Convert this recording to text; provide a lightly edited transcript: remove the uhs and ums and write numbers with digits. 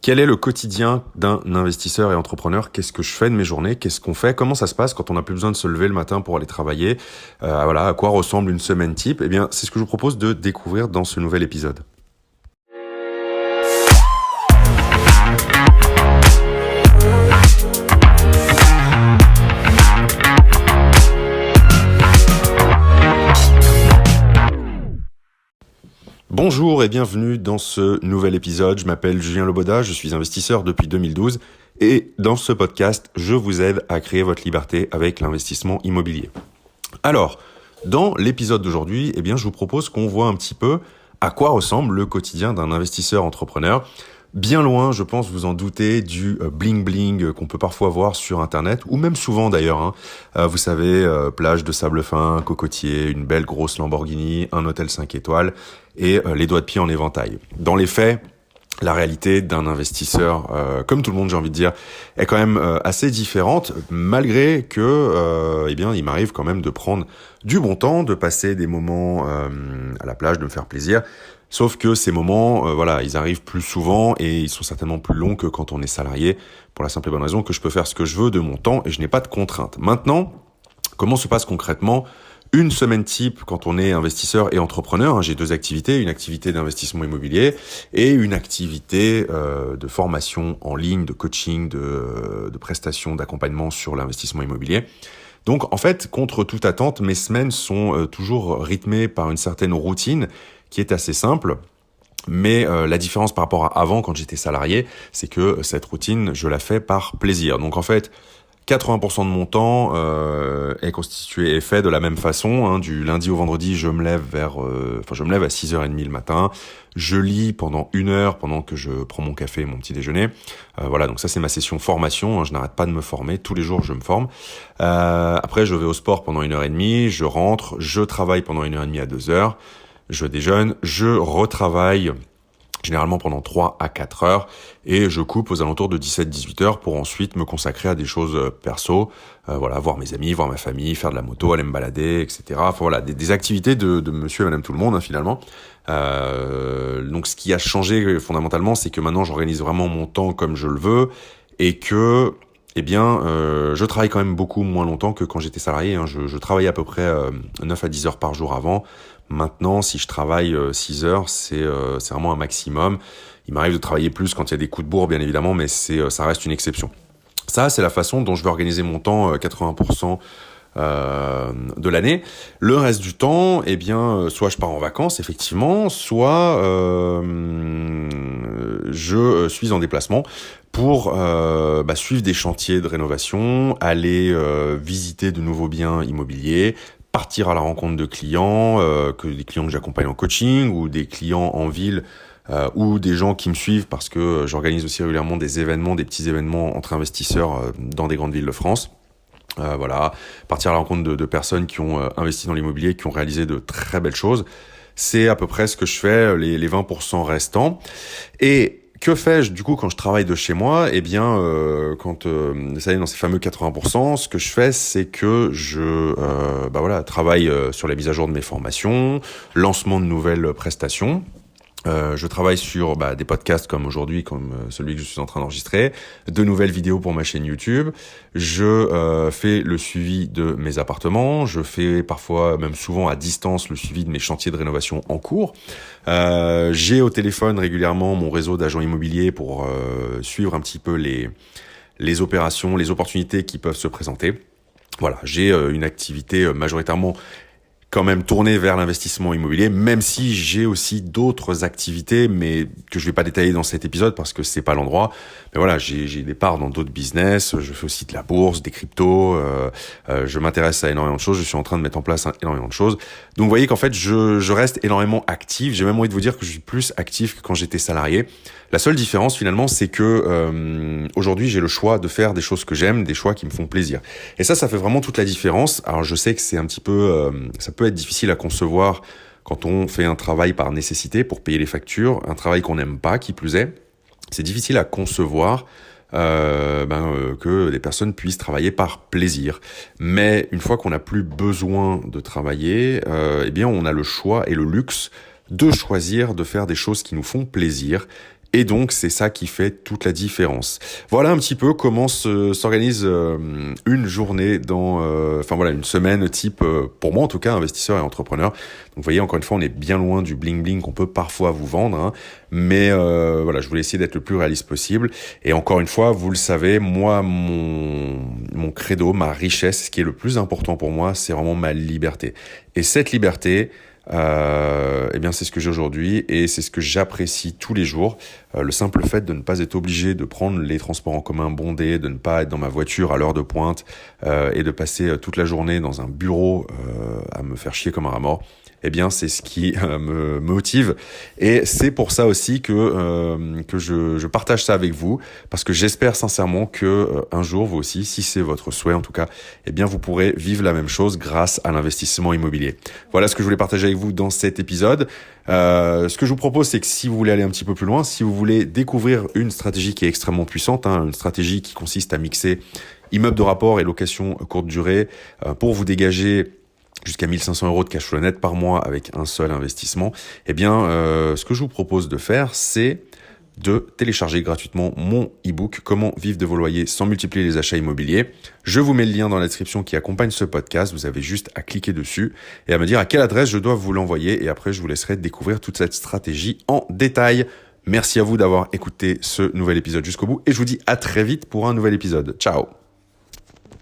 Quel est le quotidien d'un investisseur et entrepreneur? Qu'est-ce que je fais de mes journées? Qu'est-ce qu'on fait? Comment ça se passe quand on n'a plus besoin de se lever le matin pour aller travailler? À quoi ressemble une semaine type? Eh bien, c'est ce que je vous propose de découvrir dans ce nouvel épisode. Bonjour et bienvenue dans ce nouvel épisode. Je m'appelle Julien Loboda, je suis investisseur depuis 2012 et dans ce podcast, je vous aide à créer votre liberté avec l'investissement immobilier. Alors, dans l'épisode d'aujourd'hui, je vous propose qu'on voit un petit peu à quoi ressemble le quotidien d'un investisseur entrepreneur. Bien loin, je pense vous en doutez, du bling-bling qu'on peut parfois voir sur Internet, ou même souvent d'ailleurs. Vous savez, plage de sable fin, cocotier, une belle grosse Lamborghini, un hôtel 5 étoiles et les doigts de pied en éventail. Dans les faits, la réalité d'un investisseur, comme tout le monde j'ai envie de dire, est quand même assez différente, malgré que il m'arrive quand même de prendre du bon temps, de passer des moments à la plage, de me faire plaisir. Sauf que ces moments, ils arrivent plus souvent et ils sont certainement plus longs que quand on est salarié, pour la simple et bonne raison que je peux faire ce que je veux de mon temps et je n'ai pas de contraintes. Maintenant, comment se passe concrètement une semaine type quand on est investisseur et entrepreneur? J'ai deux activités, une activité d'investissement immobilier et une activité de formation en ligne, de coaching, de prestations, d'accompagnement sur l'investissement immobilier. Donc en fait, contre toute attente, mes semaines sont toujours rythmées par une certaine routine qui est assez simple. Mais la différence par rapport à avant, quand j'étais salarié, c'est que cette routine, je la fais par plaisir. Donc en fait, 80% de mon temps est constitué et fait de la même façon. Du lundi au vendredi, je me lève à 6h30 le matin. Je lis pendant 1 heure pendant que je prends mon café et mon petit déjeuner. Donc ça c'est ma session formation. Je n'arrête pas de me former. Tous les jours, je me forme. Après, je vais au sport pendant 1h30. Je rentre. Je travaille pendant 1h30 à 2h. Je déjeune. Je retravaille généralement pendant 3 à 4 heures, et je coupe aux alentours de 17-18 heures pour ensuite me consacrer à des choses perso, voir mes amis, voir ma famille, faire de la moto, aller me balader, etc. Des activités de monsieur et madame tout le monde, finalement. Donc ce qui a changé fondamentalement, c'est que maintenant j'organise vraiment mon temps comme je le veux, et que je travaille quand même beaucoup moins longtemps que quand j'étais salarié. Je travaillais à peu près 9 à 10 heures par jour avant. Maintenant, si je travaille 6 heures, c'est vraiment un maximum. Il m'arrive de travailler plus quand il y a des coups de bourre, bien évidemment, mais ça reste une exception. Ça, c'est la façon dont je vais organiser mon temps 80% de l'année. Le reste du temps, soit je pars en vacances, effectivement, soit je suis en déplacement pour suivre des chantiers de rénovation, aller visiter de nouveaux biens immobiliers, partir à la rencontre de clients, des clients que j'accompagne en coaching ou des clients en ville ou des gens qui me suivent parce que j'organise aussi régulièrement des petits événements entre investisseurs dans des grandes villes de France. Partir à la rencontre de personnes qui ont investi dans l'immobilier, qui ont réalisé de très belles choses. C'est à peu près ce que je fais, les 20% restants. Et que fais-je du coup quand je travaille de chez moi? Dans ces fameux 80%, ce que je fais, c'est que je travaille sur la mise à jour de mes formations, lancement de nouvelles prestations. Je travaille sur des podcasts comme aujourd'hui, comme celui que je suis en train d'enregistrer, de nouvelles vidéos pour ma chaîne YouTube. Je fais le suivi de mes appartements. Je fais parfois, même souvent à distance, le suivi de mes chantiers de rénovation en cours. J'ai au téléphone régulièrement mon réseau d'agents immobiliers pour suivre un petit peu les opérations, les opportunités qui peuvent se présenter. J'ai une activité majoritairement quand même tourné vers l'investissement immobilier, même si j'ai aussi d'autres activités, mais que je vais pas détailler dans cet épisode parce que c'est pas l'endroit. Mais j'ai des parts dans d'autres business. Je fais aussi de la bourse, des cryptos. Je m'intéresse à énormément de choses. Je suis en train de mettre en place énormément de choses. Donc vous voyez qu'en fait, je reste énormément actif. J'ai même envie de vous dire que je suis plus actif que quand j'étais salarié. La seule différence finalement, c'est que aujourd'hui, j'ai le choix de faire des choses que j'aime, des choix qui me font plaisir. Et ça fait vraiment toute la différence. Alors je sais que c'est un petit peu, ça peut être difficile à concevoir quand on fait un travail par nécessité pour payer les factures, un travail qu'on n'aime pas, qui plus est. C'est difficile à concevoir que des personnes puissent travailler par plaisir. Mais une fois qu'on n'a plus besoin de travailler, on a le choix et le luxe de choisir de faire des choses qui nous font plaisir Et donc, c'est ça qui fait toute la différence. Voilà un petit peu comment s'organise une journée une semaine type, pour moi en tout cas, investisseur et entrepreneur. Donc, vous voyez, encore une fois, on est bien loin du bling-bling qu'on peut parfois vous vendre, hein. Mais je voulais essayer d'être le plus réaliste possible. Et encore une fois, vous le savez, moi, mon credo, ma richesse, ce qui est le plus important pour moi, c'est vraiment ma liberté. Et cette liberté, c'est ce que j'ai aujourd'hui et c'est ce que j'apprécie tous les jours. Le simple fait de ne pas être obligé de prendre les transports en commun bondés, de ne pas être dans ma voiture à l'heure de pointe et de passer toute la journée dans un bureau à me faire chier comme un rat mort, c'est ce qui me motive. Et c'est pour ça aussi que je partage ça avec vous, parce que j'espère sincèrement que un jour, vous aussi, si c'est votre souhait en tout cas, vous pourrez vivre la même chose grâce à l'investissement immobilier. Voilà ce que je voulais partager avec vous dans cet épisode. Ce que je vous propose, c'est que si vous voulez aller un petit peu plus loin, si vous voulez découvrir une stratégie qui est extrêmement puissante, une stratégie qui consiste à mixer immeuble de rapport et location courte durée pour vous dégager jusqu'à 1 500 € de cash flow net par mois avec un seul investissement, ce que je vous propose de faire, c'est de télécharger gratuitement mon e-book « Comment vivre de vos loyers sans multiplier les achats immobiliers ». Je vous mets le lien dans la description qui accompagne ce podcast. Vous avez juste à cliquer dessus et à me dire à quelle adresse je dois vous l'envoyer. Et après, je vous laisserai découvrir toute cette stratégie en détail. Merci à vous d'avoir écouté ce nouvel épisode jusqu'au bout et je vous dis à très vite pour un nouvel épisode. Ciao!